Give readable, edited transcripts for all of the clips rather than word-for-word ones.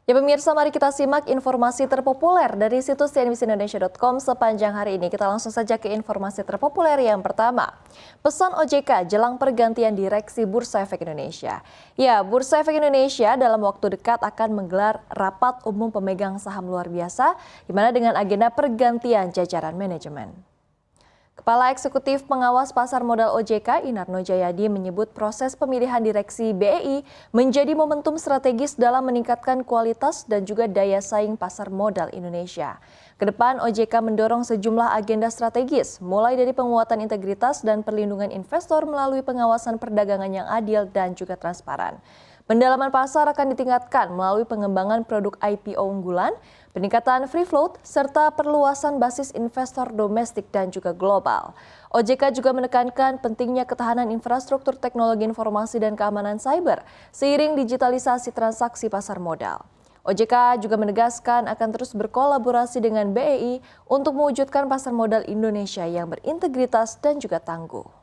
Ya pemirsa, mari kita simak informasi terpopuler dari situs cnbcindonesia.com sepanjang hari ini. Kita langsung saja ke informasi terpopuler yang pertama. Pesan OJK jelang pergantian direksi Bursa Efek Indonesia. Ya, Bursa Efek Indonesia dalam waktu dekat akan menggelar rapat umum pemegang saham luar biasa, di mana dengan agenda pergantian jajaran manajemen. Kepala Eksekutif Pengawas Pasar Modal OJK, Inarno Jayadi, menyebut proses pemilihan direksi BEI menjadi momentum strategis dalam meningkatkan kualitas dan juga daya saing pasar modal Indonesia. Kedepan, OJK mendorong sejumlah agenda strategis, mulai dari penguatan integritas dan perlindungan investor melalui pengawasan perdagangan yang adil dan juga transparan. Pendalaman pasar akan ditingkatkan melalui pengembangan produk IPO unggulan, peningkatan free float, serta perluasan basis investor domestik dan juga global. OJK juga menekankan pentingnya ketahanan infrastruktur teknologi informasi dan keamanan cyber seiring digitalisasi transaksi pasar modal. OJK juga menegaskan akan terus berkolaborasi dengan BEI untuk mewujudkan pasar modal Indonesia yang berintegritas dan juga tangguh.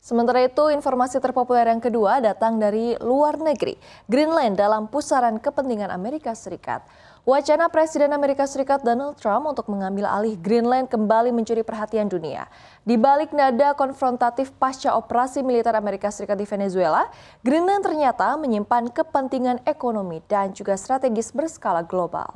Sementara itu, informasi terpopuler yang kedua datang dari luar negeri. Greenland dalam pusaran kepentingan Amerika Serikat. Wacana Presiden Amerika Serikat Donald Trump untuk mengambil alih Greenland kembali mencuri perhatian dunia. Di balik nada konfrontatif pasca operasi militer Amerika Serikat di Venezuela, Greenland ternyata menyimpan kepentingan ekonomi dan juga strategis berskala global.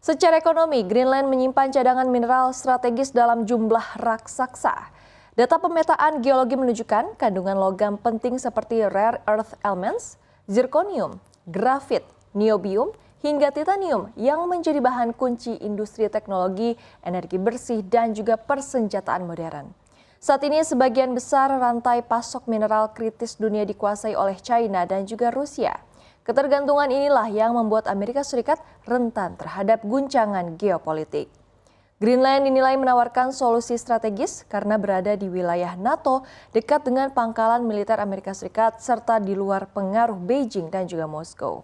Secara ekonomi, Greenland menyimpan cadangan mineral strategis dalam jumlah raksasa. Data pemetaan geologi menunjukkan kandungan logam penting seperti rare earth elements, zirconium, grafit, niobium, hingga titanium yang menjadi bahan kunci industri teknologi, energi bersih, dan juga persenjataan modern. Saat ini sebagian besar rantai pasok mineral kritis dunia dikuasai oleh China dan juga Rusia. Ketergantungan inilah yang membuat Amerika Serikat rentan terhadap guncangan geopolitik. Greenland dinilai menawarkan solusi strategis karena berada di wilayah NATO dekat dengan pangkalan militer Amerika Serikat serta di luar pengaruh Beijing dan juga Moskow.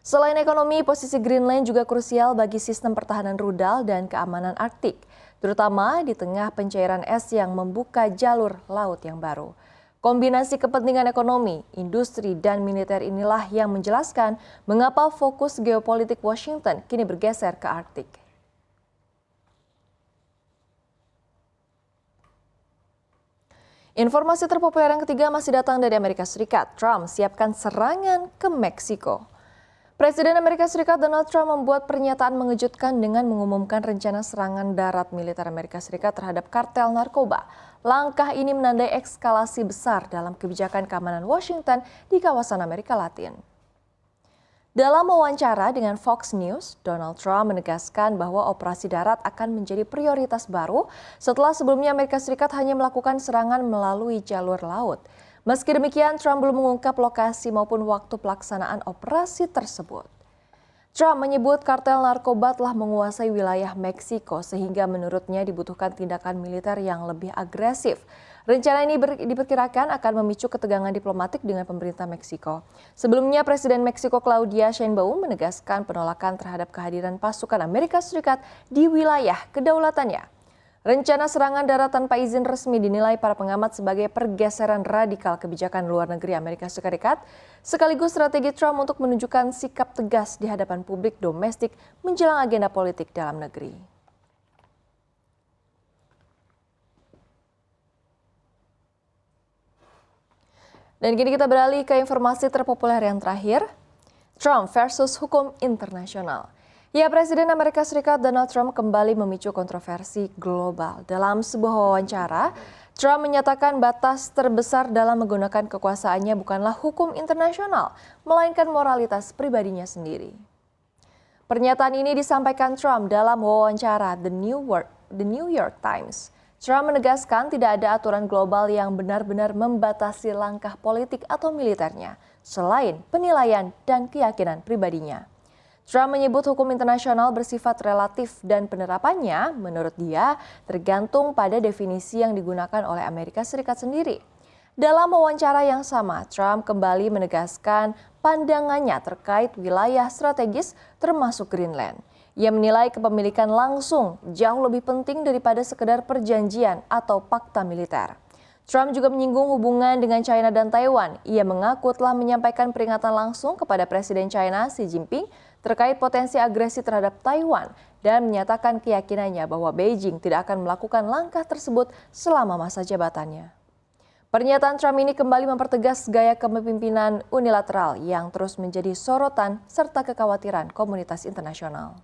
Selain ekonomi, posisi Greenland juga krusial bagi sistem pertahanan rudal dan keamanan Arktik, terutama di tengah pencairan es yang membuka jalur laut yang baru. Kombinasi kepentingan ekonomi, industri, dan militer inilah yang menjelaskan mengapa fokus geopolitik Washington kini bergeser ke Arktik. Informasi terpopuler yang ketiga masih datang dari Amerika Serikat. Trump siapkan serangan ke Meksiko. Presiden Amerika Serikat Donald Trump membuat pernyataan mengejutkan dengan mengumumkan rencana serangan darat militer Amerika Serikat terhadap kartel narkoba. Langkah ini menandai eskalasi besar dalam kebijakan keamanan Washington di kawasan Amerika Latin. Dalam wawancara dengan Fox News, Donald Trump menegaskan bahwa operasi darat akan menjadi prioritas baru setelah sebelumnya Amerika Serikat hanya melakukan serangan melalui jalur laut. Meski demikian, Trump belum mengungkap lokasi maupun waktu pelaksanaan operasi tersebut. Trump menyebut kartel narkoba telah menguasai wilayah Meksiko sehingga menurutnya dibutuhkan tindakan militer yang lebih agresif. Rencana ini diperkirakan akan memicu ketegangan diplomatik dengan pemerintah Meksiko. Sebelumnya, Presiden Meksiko Claudia Sheinbaum menegaskan penolakan terhadap kehadiran pasukan Amerika Serikat di wilayah kedaulatannya. Rencana serangan darat tanpa izin resmi dinilai para pengamat sebagai pergeseran radikal kebijakan luar negeri Amerika Serikat, sekaligus strategi Trump untuk menunjukkan sikap tegas di hadapan publik domestik menjelang agenda politik dalam negeri. Dan kini kita beralih ke informasi terpopuler yang terakhir, Trump versus hukum internasional. Ya, Presiden Amerika Serikat Donald Trump kembali memicu kontroversi global. Dalam sebuah wawancara, Trump menyatakan batas terbesar dalam menggunakan kekuasaannya bukanlah hukum internasional, melainkan moralitas pribadinya sendiri. Pernyataan ini disampaikan Trump dalam wawancara The New York Times. Trump menegaskan tidak ada aturan global yang benar-benar membatasi langkah politik atau militernya, selain penilaian dan keyakinan pribadinya. Trump menyebut hukum internasional bersifat relatif dan penerapannya, menurut dia, tergantung pada definisi yang digunakan oleh Amerika Serikat sendiri. Dalam wawancara yang sama, Trump kembali menegaskan pandangannya terkait wilayah strategis termasuk Greenland. Ia menilai kepemilikan langsung jauh lebih penting daripada sekedar perjanjian atau fakta militer. Trump juga menyinggung hubungan dengan China dan Taiwan. Ia mengaku telah menyampaikan peringatan langsung kepada Presiden China Xi Jinping terkait potensi agresi terhadap Taiwan dan menyatakan keyakinannya bahwa Beijing tidak akan melakukan langkah tersebut selama masa jabatannya. Pernyataan Trump ini kembali mempertegas gaya kepemimpinan unilateral yang terus menjadi sorotan serta kekhawatiran komunitas internasional.